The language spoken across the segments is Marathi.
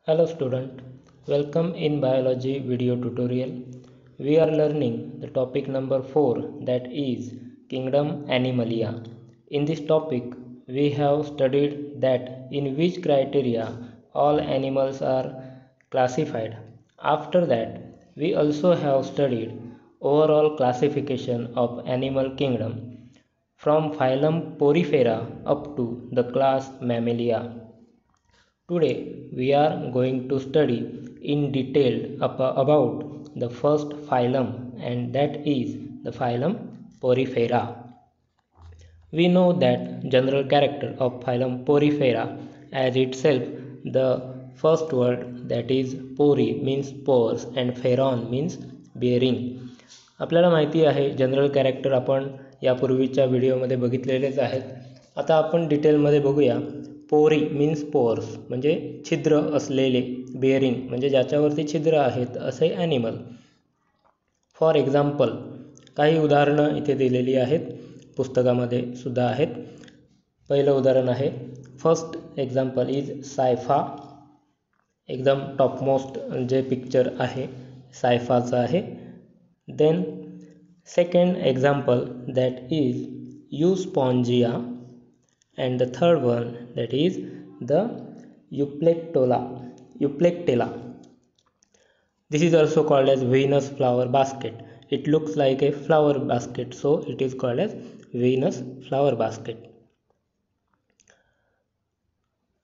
Hello student, welcome in biology video tutorial. We are learning the topic number 4, that is kingdom Animalia. In this topic we have studied that in which criteria all animals are classified. After that we also have studied overall classification of animal kingdom from phylum Porifera up to the class Mammalia. Today we are going to study in detail about the first phylum, and that is the phylum Porifera. We know that general character of phylum Porifera as itself the first word, that is pori means pores and feron means bearing. आपल्याला माहिती आहे जनरल कॅरेक्टर आपण यापूर्वीच्या व्हिडिओमध्ये बघितलेलेच आहेत. आता आपण डिटेलमध्ये बघूया. पोरी मीन्स पोअर्स म्हणजे छिद्र असलेले, बेअरिंग म्हणजे ज्याच्यावरती छिद्र आहेत असे ॲनिमल. फॉर एक्झाम्पल काही उदाहरणं इथे दिलेली आहेत, पुस्तकामध्ये सुद्धा आहेत. पहिलं उदाहरण आहे, फर्स्ट एक्झाम्पल इज सायफा. एकदम टॉपमोस्ट जे पिक्चर आहे सायफाचं आहे. Then second example, that is Euspongia, and the third one, that is the Euplectella. This is also called as Venus flower basket. It looks like a flower basket, so it is called as Venus flower basket.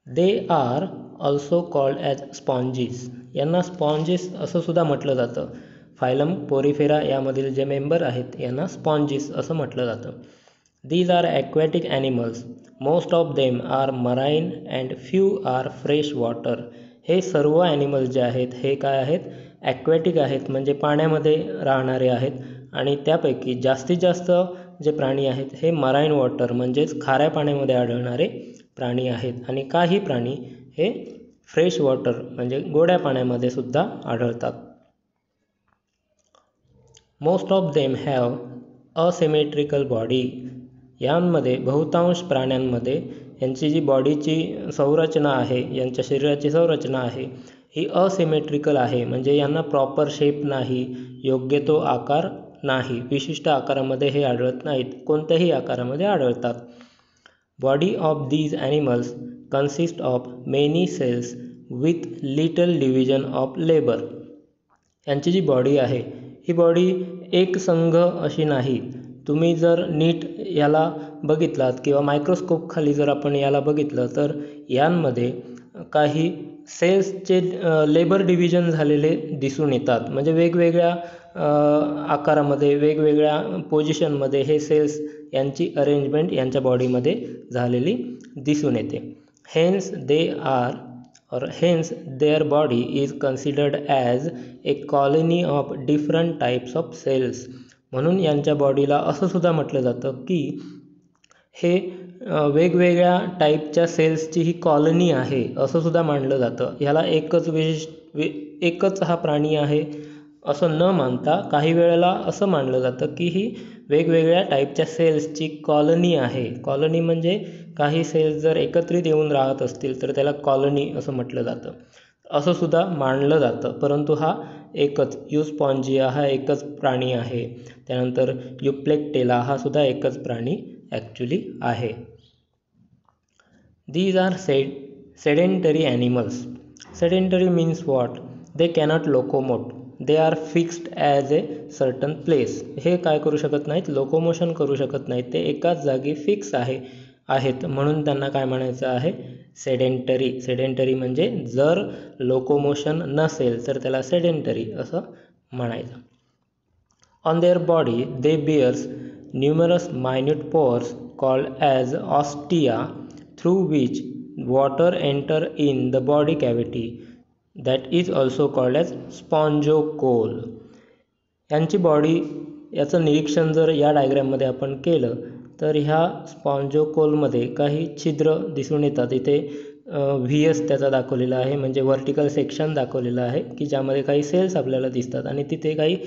They are also called as sponges. यांना स्पॉन्जेस असं सुद्धा म्हटलं जातं. फायलम पोरिफेरा यामधील जे मेंबर आहेत यांना स्पॉन्जेस असं म्हटलं जातं. These are aquatic animals. Most of them are marine and few are fresh water. हे सर्व ॲनिमल्स जे आहेत हे काय आहेत, ॲक्वॅटिक आहेत म्हणजे पाण्यामध्ये राहणारे आहेत, आणि त्यापैकी जास्तीत जास्त जे प्राणी आहेत हे मराईन वॉटर म्हणजेच खाऱ्या पाण्यामध्ये आढळणारे प्राणी आहेत, आणि काही प्राणी हे फ्रेश वॉटर म्हणजे गोड्या पाण्यामध्ये सुद्धा आढळतात. Most of them have asymmetrical body. यांमध्ये बहुतांश प्राण्यांमध्ये यांची जी बॉडीची संरचना आहे, यांच्या शरीराची संरचना आहे ही असिमेट्रिकल आहे, म्हणजे यांना प्रॉपर शेप नाही, योग्य तो आकार नाही, विशिष्ट आकारामध्ये हे आढळत नाहीत, कोणत्याही आकारामध्ये आढळतात. Body of these animals consist of many cells with little division of labour. यांची जी बॉडी आहे ही बॉडी एक संघ अशी नाही. तुम्ही जर नीट याला बघितलात किंवा मायक्रोस्कोप खाली जर आपण याला बघितलं तर यांमध्ये काही सेल्सचे लेबर डिव्हिजन झालेले दिसून येतात, म्हणजे वेगवेगळ्या आकारामध्ये वेगवेगळ्या पोझिशनमध्ये हे सेल्स यांची अरेंजमेंट यांच्या बॉडीमध्ये झालेली दिसून येते. Hence they are hence their body is considered as a colony of different types of cells. म्हणून यांच्या बॉडीला असं सुद्धा म्हटलं जातं की हे वेगवेगळ्या टाईपच्या सेल्सची ही कॉलनी आहे असं सुद्धा मानलं जातं. ह्याला एकच हा प्राणी आहे असं न मानता काही वेळेला असं मानलं जातं की ही वेगवेगळ्या टाईपच्या सेल्सची कॉलनी आहे. कॉलनी म्हणजे काही सेल्स जर एकत्रित येऊन राहत असतील तर त्याला कॉलनी असं म्हटलं जातं, असं सुद्धा मानलं जातं. परंतु हा एकच यूस्पॉन्जिया हा एकच प्राणी आहे. त्यानंतर युप्लेक्टेला हा सुद्धा एकच प्राणी ॲक्च्युली आहे. These are sedentary animals. Sedentary means what? They cannot locomote. They are fixed as a certain place. हे काय करू शकत नाहीत, लोकोमोशन करू शकत नाहीत, ते एकाच जागी फिक्स आहेत, म्हणून त्यांना काय म्हणायचं आहे, सेडेंटरी. सेडेंटरी म्हणजे जर लोकोमोशन नसेल तर त्याला सेडेंटरी असं म्हणायचं. On their body they bears numerous minute pores called as ostia through which water enter in the body cavity, that is also called as spongocoel. यांची बॉडी याचं निरीक्षण जर या डायग्रॅममध्ये आपण केलं तर ह्या स्पॉन्जोकोलमध्ये काही छिद्र दिसून येतात. इथे व्हीएस त्याचा दाखवलेला आहे, म्हणजे व्हर्टिकल सेक्शन दाखवलेलं आहे की ज्यामध्ये काही सेल्स आपल्याला दिसतात आणि तिथे काही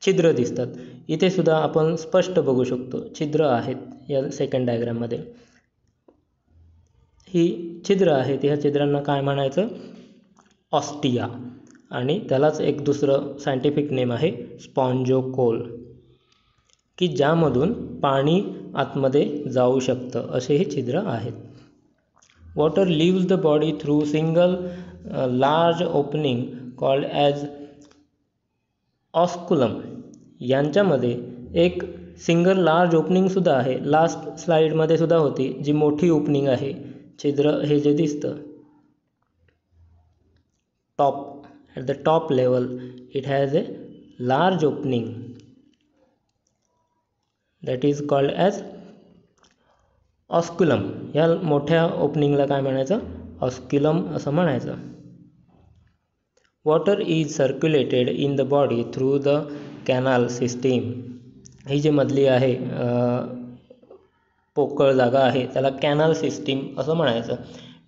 छिद्र दिसतात. इथे सुद्धा आपण स्पष्ट बघू शकतो छिद्र आहेत या सेकंड डायग्रॅममध्ये. ही छिद्र आहेत, ह्या छिद्रांना काय म्हणायचं, ऑस्टिया आणि त्यालाच एक दुसरं सायंटिफिक नेम आहे स्पॉन्जोकोल, की ज्यामधून पाणी आतमध्ये जाऊ शकतं असे हे छिद्र आहेत. Water leaves the body through single large opening called as osculum. यांच्यामध्ये एक सिंगल लार्ज ओपनिंगसुद्धा आहे. लास्ट स्लाईडमध्ये सुद्धा होती जी मोठी ओपनिंग आहे, छिद्र हे जे दिसतं top at the top level, it has a large opening that is called as osculum. या मोठ्या ओपनिंगला काय म्हणायचं? ऑस्क्युलम असं म्हणायचं. Water is circulated in the body through the canal system. ही जी मधली आहे पोकळ जागा आहे त्याला कॅनाल सिस्टीम असं म्हणायचं.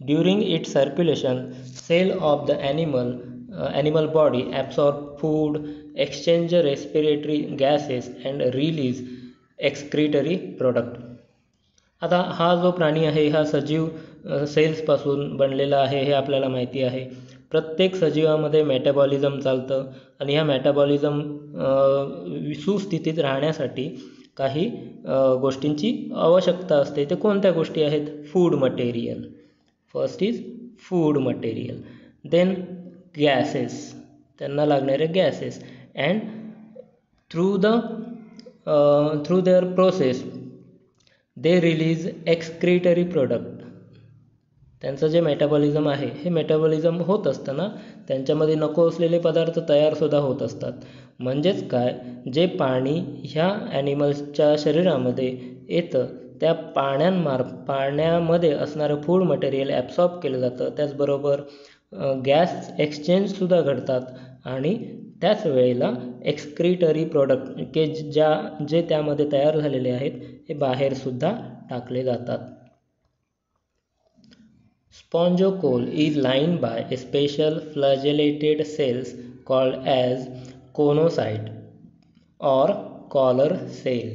During it circulation cell of the animal body absorb food, exchange respiratory gases and release excretory product. आता हा जो प्राणी आहे हा सजीव सेल्सपासून बनलेला आहे हे आपल्याला माहिती आहे. प्रत्येक सजीवामध्ये मेटाबॉलिझम चालतं आणि ह्या मेटाबॉलिझम सुस्थितीत राहण्यासाठी काही गोष्टींची आवश्यकता असते. ते कोणत्या गोष्टी आहेत? Food material. First is food material, then gases, त्यांना लागणारे gases, and through their process they release excretory product. त्यांचं जे मेटाबॉलिझम आहे हे मेटाबॉलिझम होत असताना त्यांच्यामध्ये नको असलेले पदार्थ तयारसुद्धा होत असतात. म्हणजेच काय, जे पाणी ह्या ॲनिमल्सच्या शरीरामध्ये येतं त्या पाण्यामध्ये असणारं फूड मटेरियल ॲब्सॉर्ब केलं जातं. त्याचबरोबर गॅस एक्सचेंजसुद्धा घडतात आणि त्याच वेळेला एक्सक्रिटरी प्रोडक्ट जे त्यामध्ये तयार झालेले आहेत हे बाहेरसुद्धा टाकले जातात. Spongocoel is lined by a special flagellated cells called as conocyte or collar cell.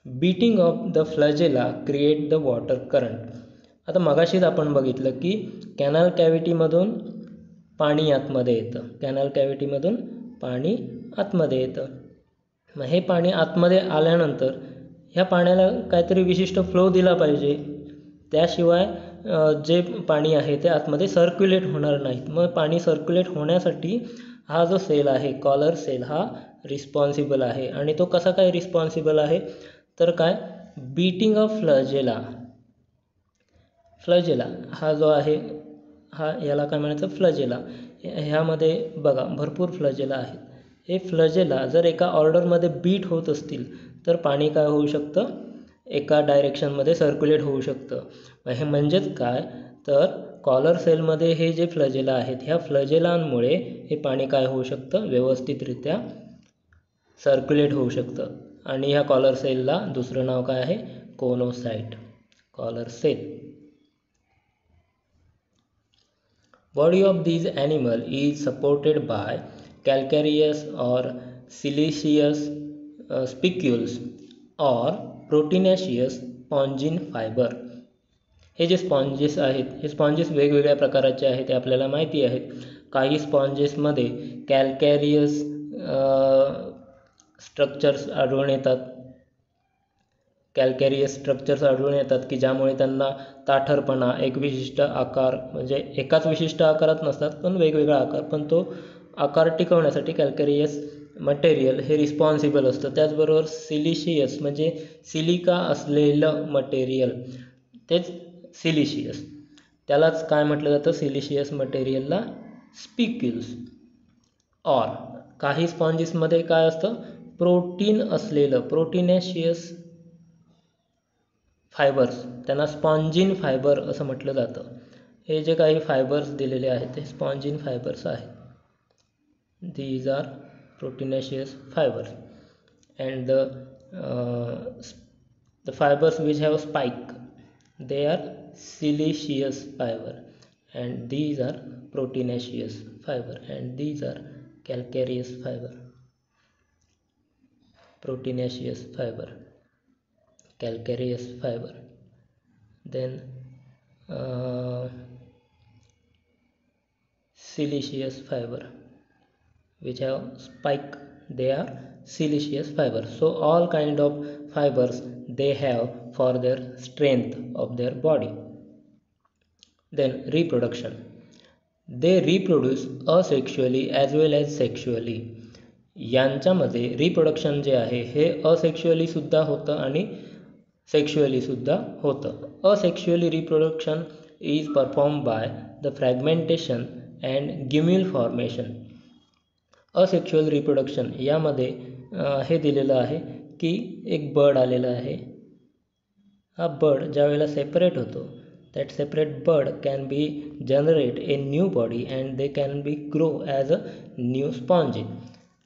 Beating of the flagella create the water current. आता मगाशीच आपण बघितलं की कॅनल कॅव्हिटीमधून पाणी आतमध्ये येतं. कॅनल कॅव्हिटीमधून पाणी आतमध्ये येतं. मग हे पाणी आतमध्ये आल्यानंतर ह्या पाण्याला काहीतरी विशिष्ट फ्लो दिला पाहिजे. त्याशिवाय जे पाणी आहे ते आतमध्ये सर्क्युलेट होणार नाहीत. मग पाणी सर्क्युलेट होण्यासाठी हा जो सेल आहे कॉलर सेल हा रिस्पॉन्सिबल आहे. आणि तो कसा काय रिस्पॉन्सिबल आहे? तर काय, बीटिंग ऑफ फ्लजेला हा जो आहे याला काय म्हणायचं? फ्लजेला. ह्यामध्ये बघा भरपूर फ्लजेला आहेत. हे फ्लजेला जर एका ऑर्डरमध्ये बीट होत असतील तर पाणी काय होऊ शकतं? एका डायरेक्शनमध्ये सर्क्युलेट होऊ शकतं. हे म्हणजेच काय, तर कॉलर सेलमध्ये हे जे फ्लजेला आहेत ह्या फ्लजेलांमुळे हे पाणी काय होऊ शकतं? व्यवस्थितरित्या सर्क्युलेट होऊ शकतं. आणि ह्या कॉलर सेलला दुसरं नाव काय आहे? Choanocyte. Collar cell. Body of these animal is supported by calcareous or siliceous spicules or proteinaceous spongin fiber. हे जे स्पॉन्जेस आहेत हे स्पॉन्जेस वेगवेगळ्या प्रकारचे आहेत ते आपल्याला माहिती आहेत. काही स्पॉन्जेसमध्ये कॅल्कॅरियस स्ट्रक्चर्स आढळून येतात की ज्यामुळे त्यांना ताठरपणा, एक विशिष्ट आकार, म्हणजे एकाच विशिष्ट आकारात नसतात पण वेगवेगळा आकार, पण तो आकार टिकवण्यासाठी कॅल्कॅरियस मटेरियल हे रिस्पॉन्सिबल असतं. त्याचबरोबर सिलिशियस म्हणजे सिलिका असलेलं मटेरियल तेच सिलिशियस, त्यालाच काय म्हटलं जातं? सिलिशियस मटेरियलला स्पिक्युल्स. ऑर काही स्पॉन्जेसमध्ये काय असतं? प्रोटीन असलेलं प्रोटीनेशियस फायबर्स, त्यांना स्पॉन्जिन फायबर असं म्हटलं जातं. हे जे काही फायबर्स दिलेले आहेत ते स्पॉन्जिन फायबर्स आहेत. These are proteinaceous fibres and the fibers which have spike, they are siliceous fiber, and these are proteinaceous fiber, and these are calcareous fiber. Proteinaceous fiber, calcareous fiber, then siliceous fiber, which have spike, they are siliceous fiber. So all kind of fibers they have for their strength of their body. Then reproduction, they reproduce asexually as well as sexually. यांच्यामध्ये रिप्रोडक्शन जे आहे हे असेक्शुअली सुद्धा होतं आणि सेक्शुअली सुद्धा होतं. Asexually reproduction is perform by the fragmentation and gemmule formation. Asexual reproduction यामध्ये हे दिलेलं आहे की एक बर्ड आलेला आहे. हा बर्ड ज्या वेळेला सेपरेट होतो, that separate bird can be generate a new body and they can be grow as a new sponge.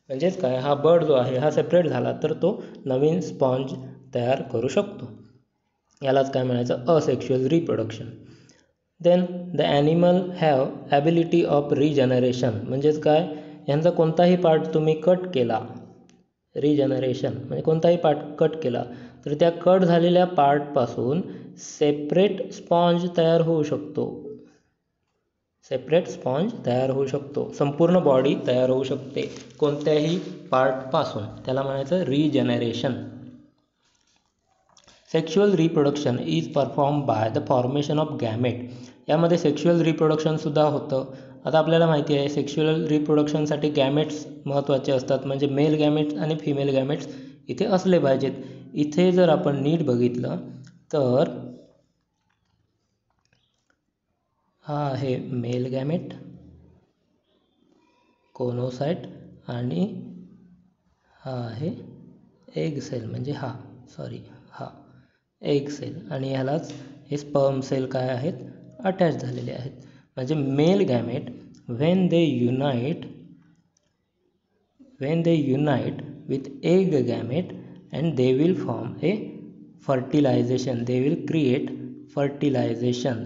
म्हणजेच काय, हा बर्ड जो आहे हा सेपरेट झाला तर तो नवीन स्पॉन्ज तयार करू शकतो. यालाच काय म्हणायचं, asexual reproduction. Then the animal have ability of regeneration. म्हणजेच काय, यांचा कोणताही पार्ट तुम्ही कट केला, रिजनरेशन म्हणजे कोणताही पार्ट कट केला तर त्या कट झालेल्या पार्टपासून सेपरेट स्पॉन्ज तयार होऊ शकतो. सेपरेट स्पॉन्ज तयार होऊ शकतो. संपूर्ण बॉडी तयार होऊ शकते कोणत्याही पार्टपासून. त्याला म्हणायचं regeneration. Sexual reproduction is perform by the formation of gamete. यामध्ये सेक्शुअल रिप्रोडक्शनसुद्धा होतं. आता आपल्याला माहिती आहे सेक्शुअल रिप्रोडक्शनसाठी गॅमेट्स महत्त्वाचे असतात. म्हणजे मेल गॅमेट्स आणि फिमेल गॅमेट्स इथे असले पाहिजेत. इथे जर आपण नीट बघितलं तर हा आहे मेल गॅमेट, कोनोसाइट, आणि हा आहे एग सेल म्हणजे हा एग सेल, आणि ह्यालाच हे स्पर्म सेल काय आहेत, अटॅच झालेले आहेत. म्हणजे mail gamete when they unite with egg gamete and they will form a fertilization, they will create fertilization,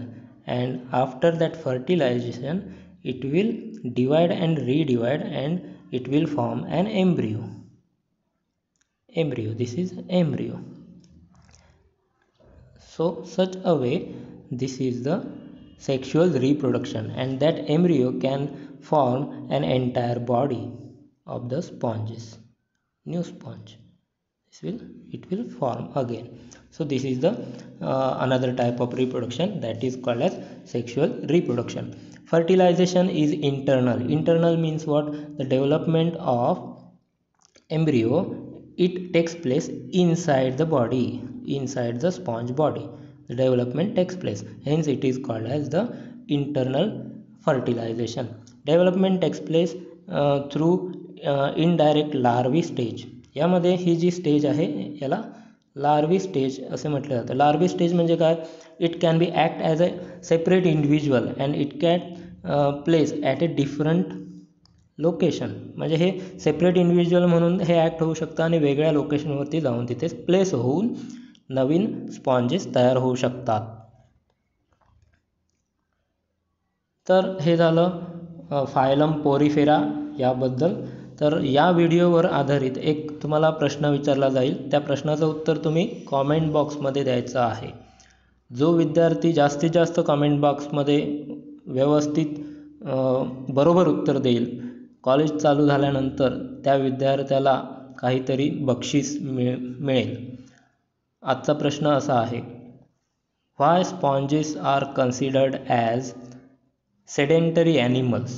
and after that fertilization it will divide and redivide and it will form an embryo. This is embryo. So such a way this is the sexual reproduction, and that embryo can form an entire body of the sponges, new sponge. It will form again. So this is the another type of reproduction that is called as sexual reproduction. Fertilization is internal. Internal means what? The development of embryo, it takes place inside the body, inside the sponge body. The development takes place, hence it is called as the internal fertilization. Development takes place through indirect larvae stage. यामध्ये ही जी स्टेज आहे याला लार्वी स्टेज असे म्हटले जाते. लार्वी स्टेज म्हणजे काय, it can be act as a separate individual and it can place at a different location. म्हणजे हे सेपरेट इंडिव्हिज्युअल म्हणून हे ॲक्ट होऊ शकतं आणि वेगळ्या लोकेशनवरती जाऊन तिथे प्लेस होऊन नवीन स्पॉन्जेस तयार होऊ शकतात. तर हे झालं फायलम पोरिफेरा याबद्दल. तर या व्हिडिओवर आधारित एक तुम्हाला प्रश्न विचारला जाईल. त्या प्रश्नाचं उत्तर तुम्ही कॉमेंट बॉक्समध्ये द्यायचं आहे. जो विद्यार्थी जास्तीत जास्त कॉमेंट बॉक्समध्ये व्यवस्थित बरोबर उत्तर देईल, कॉलेज चालू झाल्यानंतर त्या विद्यार्थ्याला काहीतरी बक्षीस मिळेल. आजचा प्रश्न असा आहे, why sponges are considered as sedentary animals?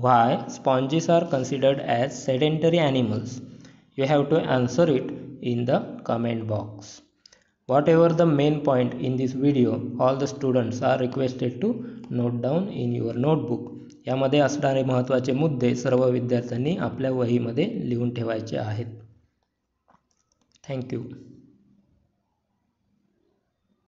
Why sponges are considered as sedentary animals? You have to answer it in the comment box. Whatever the main point in this video, all the students are requested to note down in your notebook. यामध्ये असणारे महत्त्वाचे मुद्दे सर्व विद्यार्थ्यांनी आपल्या वहीमध्ये लिहून ठेवायचे आहेत. थँक्यू.